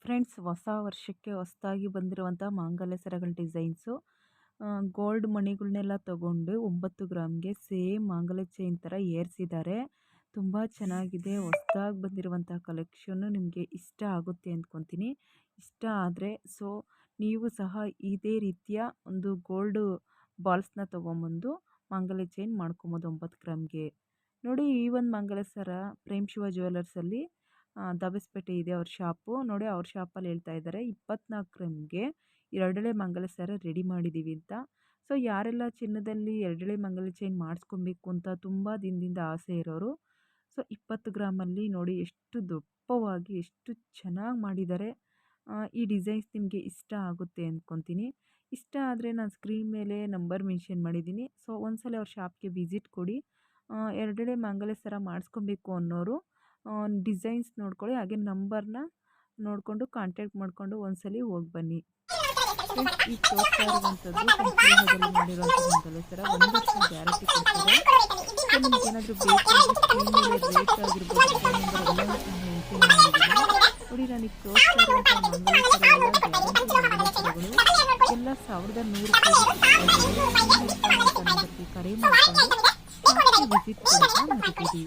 Friends, ಹೊಸ ವರ್ಷಕ್ಕೆ ಹೊಸದಾಗಿ ಬಂದಿರುವಂಥ ಮಾಂಗಲ್ಯ ಸರಗಳ ಡಿಸೈನ್ಸು. ಗೋಲ್ಡ್ ಮಣಿಗಳನ್ನೆಲ್ಲ ತಗೊಂಡು 9 ಗ್ರಾಮ್ಗೆ ಸೇಮ್ ಮಾಂಗಲ್ಯ ಚೈನ್ ಥರ ಏರಿಸಿದ್ದಾರೆ. ತುಂಬ ಚೆನ್ನಾಗಿದೆ. ಹೊಸದಾಗಿ ಬಂದಿರುವಂಥ ಕಲೆಕ್ಷನ್ನು ನಿಮಗೆ ಇಷ್ಟ ಆಗುತ್ತೆ ಅಂದ್ಕೊತೀನಿ. ಇಷ್ಟ ಆದರೆ ನೀವು ಸಹ ಇದೇ ರೀತಿಯ ಒಂದು ಗೋಲ್ಡ್ ಬಾಲ್ಸ್ನ ತೊಗೊಂಬಂದು ಮಾಂಗಲ್ಯ ಚೈನ್ ಮಾಡ್ಕೊಬೋದು 9 ಗ್ರಾಮ್ಗೆ. ನೋಡಿ, ಈ ಒಂದು ಮಾಂಗಲ್ಯ ಸರ ಪ್ರೇಮ್ ಶಿವ ಜ್ಯುವೆಲರ್ಸಲ್ಲಿ ದಾಬಸ್ಪೇಟೆ ಇದೆ ಅವ್ರ ಶಾಪು. ನೋಡಿ, ಅವ್ರ ಶಾಪಲ್ಲಿ ಹೇಳ್ತಾ ಇದ್ದಾರೆ 24 ಗ್ರಾಮ್ಗೆ 2 ಎಳೆ ಮಾಂಗಲ್ಯ ಸರ ರೆಡಿ ಮಾಡಿದ್ದೀವಿ ಅಂತ. ಯಾರೆಲ್ಲ ಚಿನ್ನದಲ್ಲಿ 2 ಎಳೆ ಮಾಂಗಲ್ಯ ಚೈನ್ ಮಾಡಿಸ್ಕೊಬೇಕು ಅಂತ ತುಂಬ ದಿನದಿಂದ ಆಸೆ ಇರೋರು, 20 ಗ್ರಾಮಲ್ಲಿ ನೋಡಿ ಎಷ್ಟು ದಪ್ಪವಾಗಿ ಎಷ್ಟು ಚೆನ್ನಾಗಿ ಮಾಡಿದ್ದಾರೆ. ಈ ಡಿಸೈನ್ಸ್ ನಿಮಗೆ ಇಷ್ಟ ಆಗುತ್ತೆ ಅಂದ್ಕೊತೀನಿ. ಇಷ್ಟ ಆದರೆ ನಾನು ಸ್ಕ್ರೀನ್ ಮೇಲೆ ನಂಬರ್ ಮೆನ್ಷನ್ ಮಾಡಿದ್ದೀನಿ. ಒಂದ್ಸಲ ಅವ್ರ ಶಾಪ್ಗೆ ವಿಸಿಟ್ ಕೊಡಿ. 2 ಎಳೆ ಮಾಂಗಲ್ಯ ಸರ ಮಾಡಿಸ್ಕೊಬೇಕು ಅನ್ನೋರು ಡಿಸೈನ್ಸ್ ನೋಡ್ಕೊಳ್ಳಿ, ಹಾಗೆ ನಂಬರ್ನ ನೋಡಿಕೊಂಡು ಕಾಂಟ್ಯಾಕ್ಟ್ ಮಾಡಿಕೊಂಡು ಒಂದ್ಸಲಿ ಹೋಗಿ ಬನ್ನಿ. ಫ್ರೆಂಡ್ಸ್, ಈಗ ತೋರಿಸ್ತಾ ಇರುವಂಥದ್ದು ಸಂಪೂರ್ಣದಲ್ಲಿ ಮಾಡಿರುವಂಥ ಮಾಂಗಲ್ಯ ಸರ 1 ವರ್ಷ ಗ್ಯಾರಂಟಿ ಕೊಡ್ತಾರೆ. ನಿಮ್ಗೆ ಏನಾದರೂ ಬೇಕು ಅಂದರೆ ಸ್ಕ್ರೀನ್ ಮೇಲೆ ರೇಟ್ ಆಗಿರ್ಬೋದು, ಫೋನ್ ನಂಬರ್ ಎಲ್ಲ ಮೆನ್ಷನ್ ಮಾಡಿದ್ದೀನಿ. ನೋಡಿ, ನನಗೆ ತೋರಿಸ್ತಾ ಇರುವಂಥ ಮಾಂಗಲ್ಯ ಸರ ಎಲ್ಲ ಗ್ಯಾರಂಟಿ ಮಾಂಗಲ್ಯ ಸರಗಳು ಎಲ್ಲ 1100 ರೂಪಾಯಿಗೆ ನಂಬರ್ಗೆ ಕರೆ ಮಾಡಿಕೊಂಡು ಶಾಪ್ಗೆ ವಿಸಿಟ್ ಕೊಡೋದನ್ನ ಮರಿಬೇಡಿ.